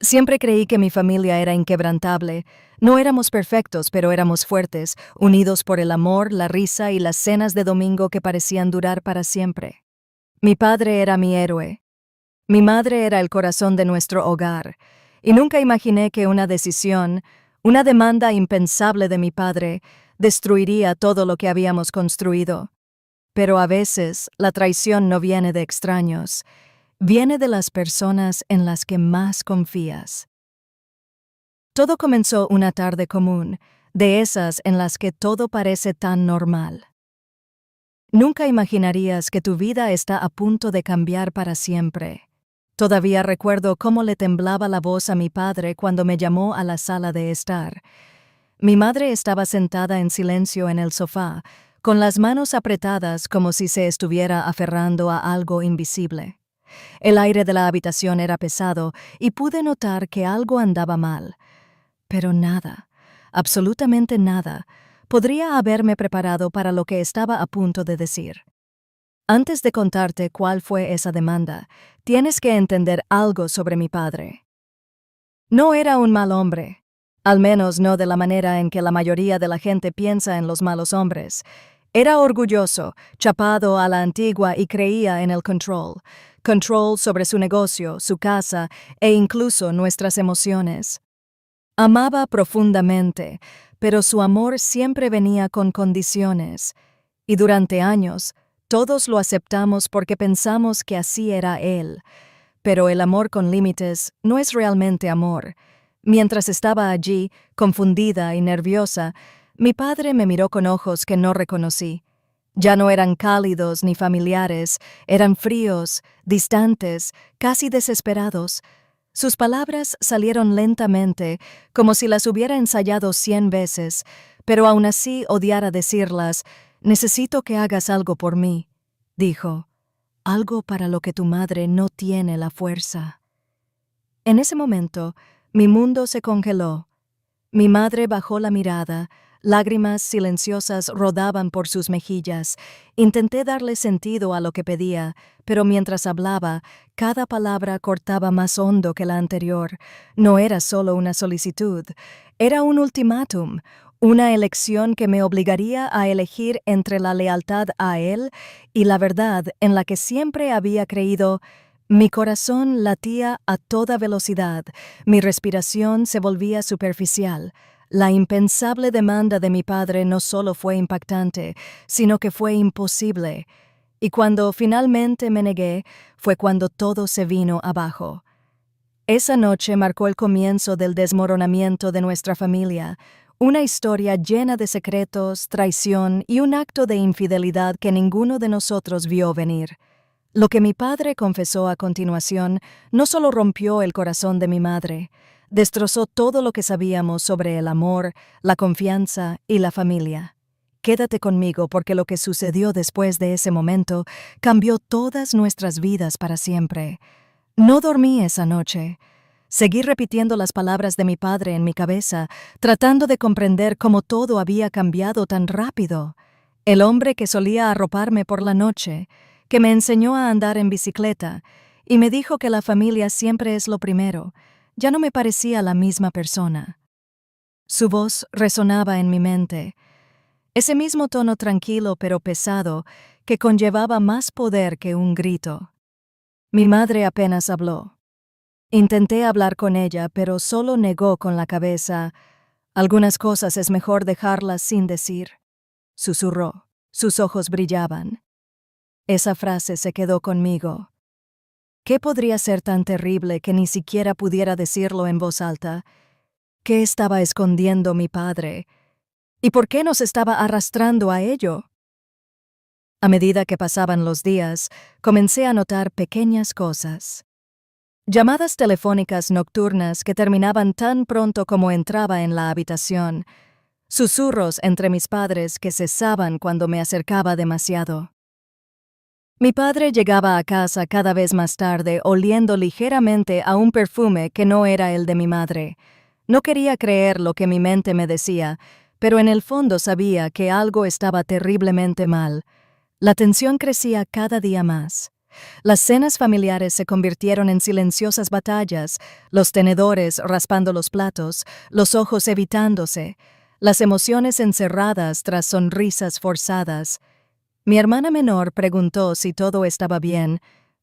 Siempre creí que mi familia era inquebrantable. No éramos perfectos, pero éramos fuertes, unidos por el amor, la risa y las cenas de domingo que parecían durar para siempre. Mi padre era mi héroe. Mi madre era el corazón de nuestro hogar. Y nunca imaginé que una decisión, una demanda impensable de mi padre, destruiría todo lo que habíamos construido. Pero a veces la traición no viene de extraños. Viene de las personas en las que más confías. Todo comenzó una tarde común, de esas en las que todo parece tan normal. Nunca imaginarías que tu vida está a punto de cambiar para siempre. Todavía recuerdo cómo le temblaba la voz a mi padre cuando me llamó a la sala de estar. Mi madre estaba sentada en silencio en el sofá, con las manos apretadas como si se estuviera aferrando a algo invisible. El aire de la habitación era pesado y pude notar que algo andaba mal. Pero nada, absolutamente nada, podría haberme preparado para lo que estaba a punto de decir. Antes de contarte cuál fue esa demanda, tienes que entender algo sobre mi padre. No era un mal hombre, al menos no de la manera en que la mayoría de la gente piensa en los malos hombres. Era orgulloso, chapado a la antigua y creía en el control sobre su negocio, su casa e incluso nuestras emociones. Amaba profundamente, pero su amor siempre venía con condiciones, y durante años todos lo aceptamos porque pensamos que así era él. Pero el amor con límites no es realmente amor. Mientras estaba allí, confundida y nerviosa, mi padre me miró con ojos que no reconocí. Ya no eran cálidos ni familiares, eran fríos, distantes, casi desesperados. Sus palabras salieron lentamente, como si las hubiera ensayado 100 veces, pero aún así odiara decirlas. «Necesito que hagas algo por mí», dijo. «Algo para lo que tu madre no tiene la fuerza». En ese momento, mi mundo se congeló. Mi madre bajó la mirada, lágrimas silenciosas rodaban por sus mejillas. Intenté darle sentido a lo que pedía, pero mientras hablaba, cada palabra cortaba más hondo que la anterior. No era solo una solicitud, era un ultimátum, una elección que me obligaría a elegir entre la lealtad a él y la verdad en la que siempre había creído. Mi corazón latía a toda velocidad, mi respiración se volvía superficial. La impensable demanda de mi padre no solo fue impactante, sino que fue imposible. Y cuando finalmente me negué, fue cuando todo se vino abajo. Esa noche marcó el comienzo del desmoronamiento de nuestra familia, una historia llena de secretos, traición y un acto de infidelidad que ninguno de nosotros vio venir. Lo que mi padre confesó a continuación no solo rompió el corazón de mi madre, destrozó todo lo que sabíamos sobre el amor, la confianza y la familia. Quédate conmigo porque lo que sucedió después de ese momento cambió todas nuestras vidas para siempre. No dormí esa noche. Seguí repitiendo las palabras de mi padre en mi cabeza, tratando de comprender cómo todo había cambiado tan rápido. El hombre que solía arroparme por la noche, que me enseñó a andar en bicicleta y me dijo que la familia siempre es lo primero, ya no me parecía la misma persona. Su voz resonaba en mi mente, ese mismo tono tranquilo pero pesado que conllevaba más poder que un grito. Mi madre apenas habló. Intenté hablar con ella, pero solo negó con la cabeza. Algunas cosas es mejor dejarlas sin decir. Susurró. Sus ojos brillaban. Esa frase se quedó conmigo. ¿Qué podría ser tan terrible que ni siquiera pudiera decirlo en voz alta? ¿Qué estaba escondiendo mi padre? ¿Y por qué nos estaba arrastrando a ello? A medida que pasaban los días, comencé a notar pequeñas cosas. Llamadas telefónicas nocturnas que terminaban tan pronto como entraba en la habitación. Susurros entre mis padres que cesaban cuando me acercaba demasiado. Mi padre llegaba a casa cada vez más tarde oliendo ligeramente a un perfume que no era el de mi madre. No quería creer lo que mi mente me decía, pero en el fondo sabía que algo estaba terriblemente mal. La tensión crecía cada día más. Las cenas familiares se convirtieron en silenciosas batallas, los tenedores raspando los platos, los ojos evitándose, las emociones encerradas tras sonrisas forzadas. Mi hermana menor preguntó si todo estaba bien,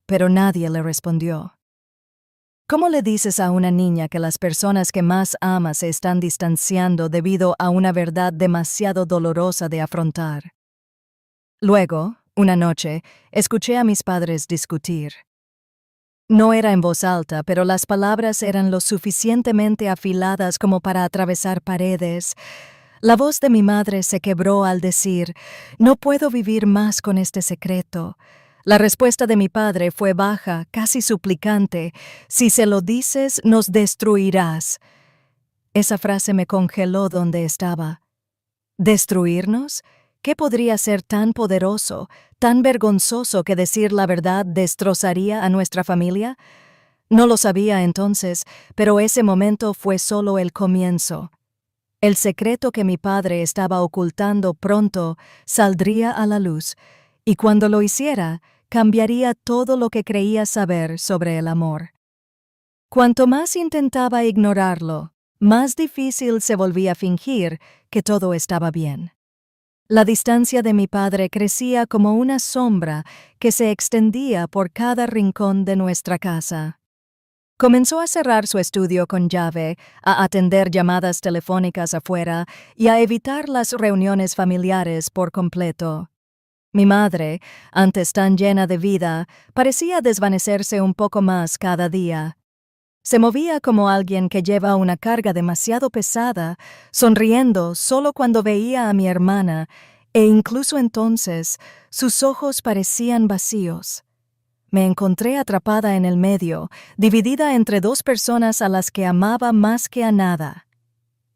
pero nadie le respondió. ¿Cómo le dices a una niña que las personas que más ama se están distanciando debido a una verdad demasiado dolorosa de afrontar? Luego, una noche, escuché a mis padres discutir. No era en voz alta, pero las palabras eran lo suficientemente afiladas como para atravesar paredes. La voz de mi madre se quebró al decir, «No puedo vivir más con este secreto». La respuesta de mi padre fue baja, casi suplicante, «Si se lo dices, nos destruirás». Esa frase me congeló donde estaba. ¿Destruirnos? ¿Qué podría ser tan poderoso, tan vergonzoso que decir la verdad destrozaría a nuestra familia? No lo sabía entonces, pero ese momento fue solo el comienzo. El secreto que mi padre estaba ocultando pronto saldría a la luz, y cuando lo hiciera, cambiaría todo lo que creía saber sobre el amor. Cuanto más intentaba ignorarlo, más difícil se volvía fingir que todo estaba bien. La distancia de mi padre crecía como una sombra que se extendía por cada rincón de nuestra casa. Comenzó a cerrar su estudio con llave, a atender llamadas telefónicas afuera y a evitar las reuniones familiares por completo. Mi madre, antes tan llena de vida, parecía desvanecerse un poco más cada día. Se movía como alguien que lleva una carga demasiado pesada, sonriendo solo cuando veía a mi hermana, e incluso entonces sus ojos parecían vacíos. Me encontré atrapada en el medio, dividida entre dos personas a las que amaba más que a nada.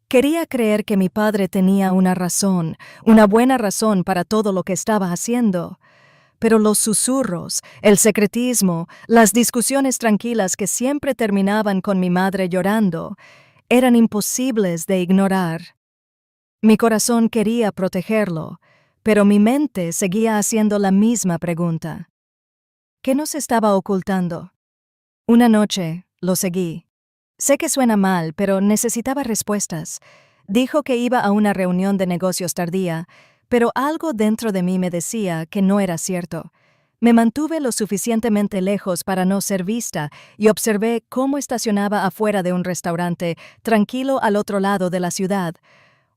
Quería creer que mi padre tenía una razón, una buena razón para todo lo que estaba haciendo. Pero los susurros, el secretismo, las discusiones tranquilas que siempre terminaban con mi madre llorando, eran imposibles de ignorar. Mi corazón quería protegerlo, pero mi mente seguía haciendo la misma pregunta. ¿Qué nos estaba ocultando? Una noche, lo seguí. Sé que suena mal, pero necesitaba respuestas. Dijo que iba a una reunión de negocios tardía, pero algo dentro de mí me decía que no era cierto. Me mantuve lo suficientemente lejos para no ser vista y observé cómo estacionaba afuera de un restaurante, tranquilo al otro lado de la ciudad.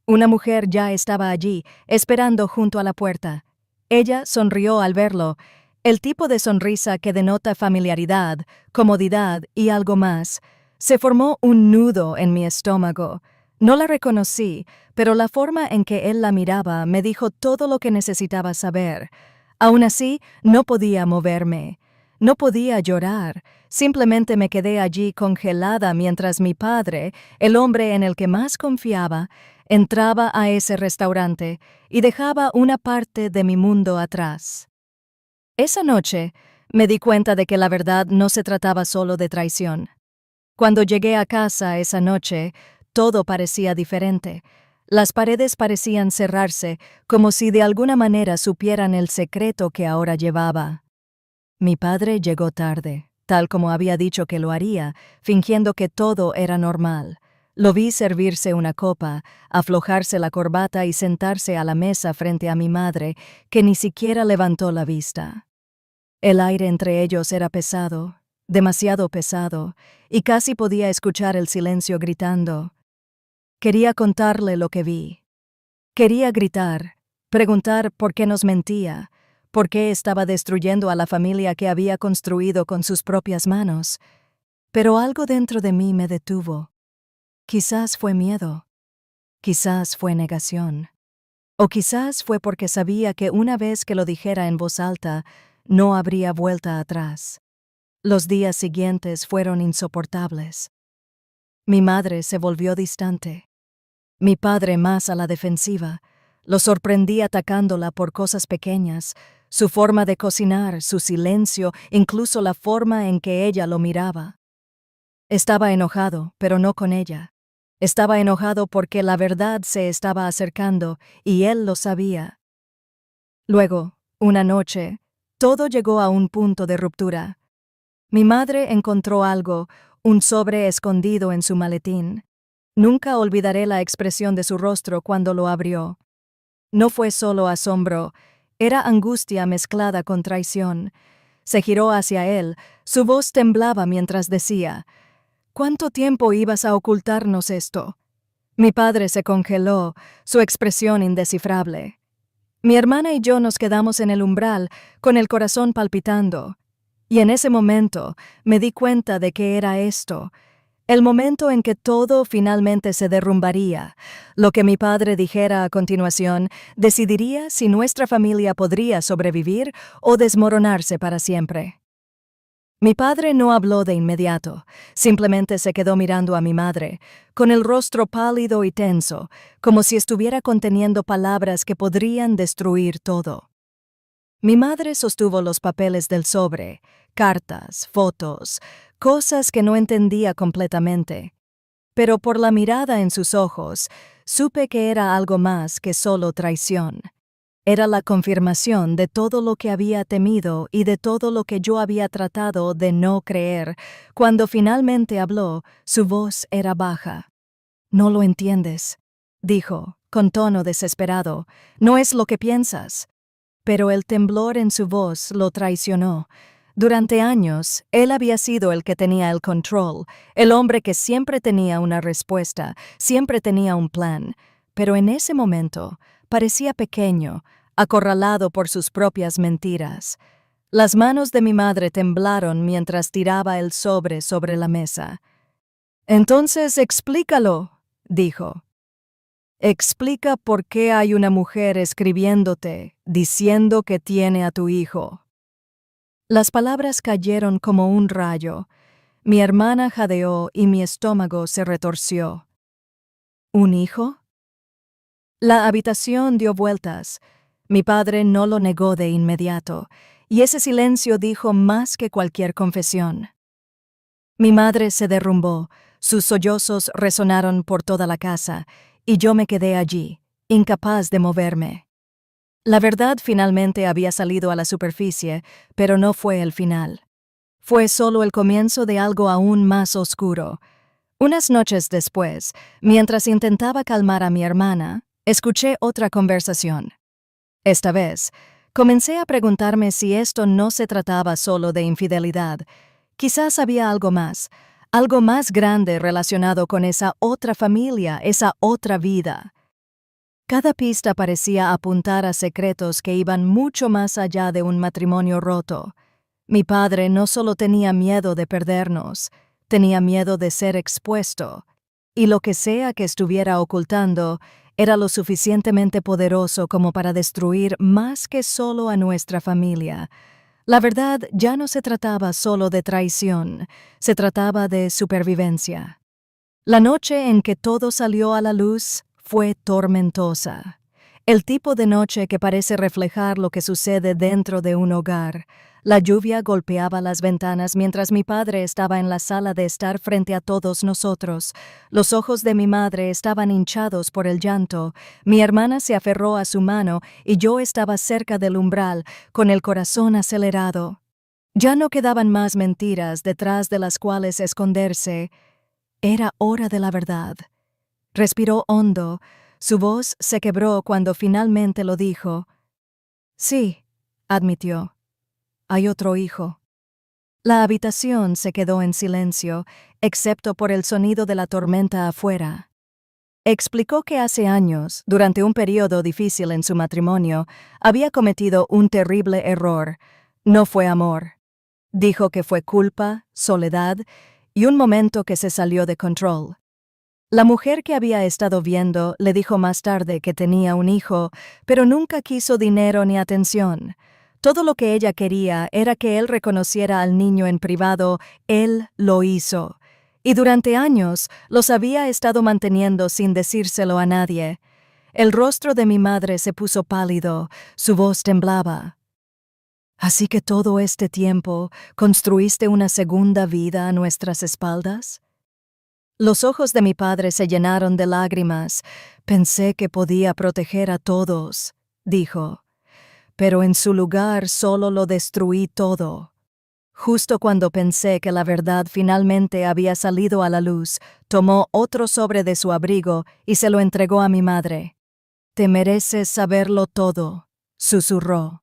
Una mujer ya estaba allí, esperando junto a la puerta. Ella sonrió al verlo, el tipo de sonrisa que denota familiaridad, comodidad y algo más. Se formó un nudo en mi estómago. No la reconocí, pero la forma en que él la miraba me dijo todo lo que necesitaba saber. Aún así, no podía moverme. No podía llorar. Simplemente me quedé allí congelada mientras mi padre, el hombre en el que más confiaba, entraba a ese restaurante y dejaba una parte de mi mundo atrás. Esa noche, me di cuenta de que la verdad no se trataba solo de traición. Cuando llegué a casa esa noche, todo parecía diferente. Las paredes parecían cerrarse, como si de alguna manera supieran el secreto que ahora llevaba. Mi padre llegó tarde, tal como había dicho que lo haría, fingiendo que todo era normal. Lo vi servirse una copa, aflojarse la corbata y sentarse a la mesa frente a mi madre, que ni siquiera levantó la vista. El aire entre ellos era pesado, demasiado pesado, y casi podía escuchar el silencio gritando. Quería contarle lo que vi. Quería gritar, preguntar por qué nos mentía, por qué estaba destruyendo a la familia que había construido con sus propias manos. Pero algo dentro de mí me detuvo. Quizás fue miedo, quizás fue negación, o quizás fue porque sabía que una vez que lo dijera en voz alta, no habría vuelta atrás. Los días siguientes fueron insoportables. Mi madre se volvió distante. Mi padre más a la defensiva. Lo sorprendí atacándola por cosas pequeñas, su forma de cocinar, su silencio, incluso la forma en que ella lo miraba. Estaba enojado, pero no con ella. Estaba enojado porque la verdad se estaba acercando y él lo sabía. Luego, una noche, Todo llegó a un punto de ruptura. Mi madre encontró algo, un sobre escondido en su maletín. Nunca olvidaré la expresión de su rostro cuando lo abrió. No fue solo asombro, era angustia mezclada con traición. Se giró hacia él, su voz temblaba mientras decía: ¿Cuánto tiempo ibas a ocultarnos esto? Mi padre se congeló, su expresión indescifrable. Mi hermana y yo nos quedamos en el umbral, con el corazón palpitando. Y en ese momento me di cuenta de que era esto, el momento en que todo finalmente se derrumbaría. Lo que mi padre dijera a continuación decidiría si nuestra familia podría sobrevivir o desmoronarse para siempre. Mi padre no habló de inmediato, simplemente se quedó mirando a mi madre, con el rostro pálido y tenso, como si estuviera conteniendo palabras que podrían destruir todo. Mi madre sostuvo los papeles del sobre, cartas, fotos, cosas que no entendía completamente. Pero por la mirada en sus ojos, supe que era algo más que solo traición. Era la confirmación de todo lo que había temido y de todo lo que yo había tratado de no creer. Cuando finalmente habló, su voz era baja. «No lo entiendes», dijo, con tono desesperado. «No es lo que piensas». Pero el temblor en su voz lo traicionó. Durante años, él había sido el que tenía el control, el hombre que siempre tenía una respuesta, siempre tenía un plan. Pero en ese momento, parecía pequeño, acorralado por sus propias mentiras. Las manos de mi madre temblaron mientras tiraba el sobre la mesa. «Entonces explícalo», dijo. «Explica por qué hay una mujer escribiéndote, diciendo que tiene a tu hijo». Las palabras cayeron como un rayo. Mi hermana jadeó y mi estómago se retorció. ¿Un hijo? La habitación dio vueltas. Mi padre no lo negó de inmediato, y ese silencio dijo más que cualquier confesión. Mi madre se derrumbó, sus sollozos resonaron por toda la casa, y yo me quedé allí, incapaz de moverme. La verdad finalmente había salido a la superficie, pero no fue el final. Fue solo el comienzo de algo aún más oscuro. Unas noches después, mientras intentaba calmar a mi hermana, escuché otra conversación. Esta vez, comencé a preguntarme si esto no se trataba solo de infidelidad. Quizás había algo más grande relacionado con esa otra familia, esa otra vida. Cada pista parecía apuntar a secretos que iban mucho más allá de un matrimonio roto. Mi padre no solo tenía miedo de perdernos, tenía miedo de ser expuesto, y lo que sea que estuviera ocultando era lo suficientemente poderoso como para destruir más que solo a nuestra familia. La verdad ya no se trataba solo de traición, se trataba de supervivencia. La noche en que todo salió a la luz fue tormentosa. El tipo de noche que parece reflejar lo que sucede dentro de un hogar. La lluvia golpeaba las ventanas mientras mi padre estaba en la sala de estar frente a todos nosotros. Los ojos de mi madre estaban hinchados por el llanto. Mi hermana se aferró a su mano y yo estaba cerca del umbral, con el corazón acelerado. Ya no quedaban más mentiras detrás de las cuales esconderse. Era hora de la verdad. Respiró hondo. Su voz se quebró cuando finalmente lo dijo. «Sí», admitió. «Hay otro hijo». La habitación se quedó en silencio, excepto por el sonido de la tormenta afuera. Explicó que hace años, durante un periodo difícil en su matrimonio, había cometido un terrible error. No fue amor. Dijo que fue culpa, soledad y un momento que se salió de control. La mujer que había estado viendo le dijo más tarde que tenía un hijo, pero nunca quiso dinero ni atención. Todo lo que ella quería era que él reconociera al niño en privado. Él lo hizo. Y durante años los había estado manteniendo sin decírselo a nadie. El rostro de mi madre se puso pálido, su voz temblaba. «¿Así que todo este tiempo construiste una segunda vida a nuestras espaldas?» Los ojos de mi padre se llenaron de lágrimas. «Pensé que podía proteger a todos», dijo. pero en su lugar solo lo destruí todo. Justo cuando pensé que la verdad finalmente había salido a la luz, tomó otro sobre de su abrigo y se lo entregó a mi madre. «Te mereces saberlo todo», susurró.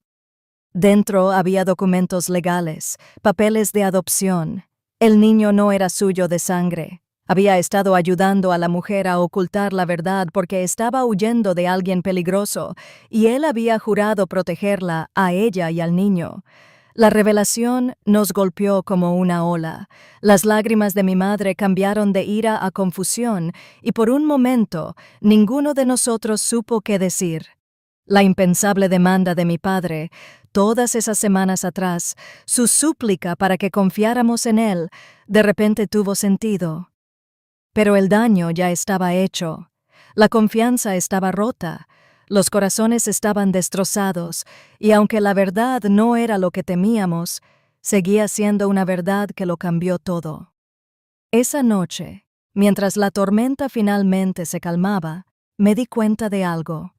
Dentro había documentos legales, papeles de adopción. El niño no era suyo de sangre. Había estado ayudando a la mujer a ocultar la verdad porque estaba huyendo de alguien peligroso, y él había jurado protegerla, a ella y al niño. La revelación nos golpeó como una ola. Las lágrimas de mi madre cambiaron de ira a confusión, y por un momento ninguno de nosotros supo qué decir. La impensable demanda de mi padre, todas esas semanas atrás, su súplica para que confiáramos en él, de repente tuvo sentido. Pero el daño ya estaba hecho. La confianza estaba rota. Los corazones estaban destrozados, y aunque la verdad no era lo que temíamos, seguía siendo una verdad que lo cambió todo. Esa noche, mientras la tormenta finalmente se calmaba, me di cuenta de algo.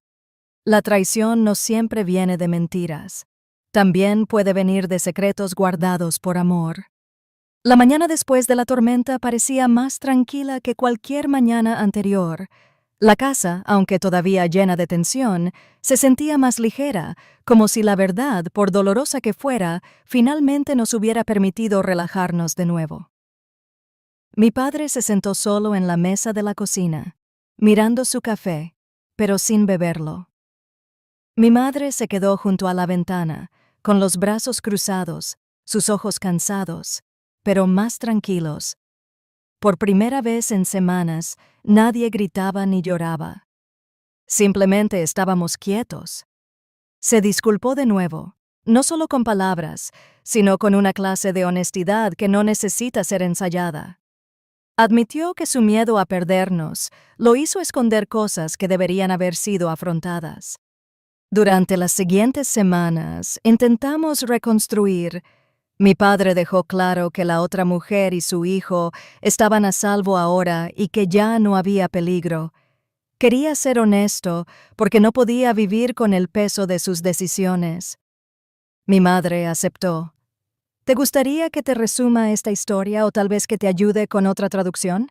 La traición no siempre viene de mentiras. También puede venir de secretos guardados por amor. La mañana después de la tormenta parecía más tranquila que cualquier mañana anterior. La casa, aunque todavía llena de tensión, se sentía más ligera, como si la verdad, por dolorosa que fuera, finalmente nos hubiera permitido relajarnos de nuevo. Mi padre se sentó solo en la mesa de la cocina, mirando su café, pero sin beberlo. Mi madre se quedó junto a la ventana, con los brazos cruzados, sus ojos cansados, pero más tranquilos. Por primera vez en semanas, nadie gritaba ni lloraba. Simplemente estábamos quietos. Se disculpó de nuevo, no solo con palabras, sino con una clase de honestidad que no necesita ser ensayada. Admitió que su miedo a perdernos lo hizo esconder cosas que deberían haber sido afrontadas. Durante las siguientes semanas, intentamos reconstruir. Mi padre dejó claro que la otra mujer y su hijo estaban a salvo ahora y que ya no había peligro. Quería ser honesto porque no podía vivir con el peso de sus decisiones. Mi madre aceptó. ¿Te gustaría que te resuma esta historia o tal vez que te ayude con otra traducción?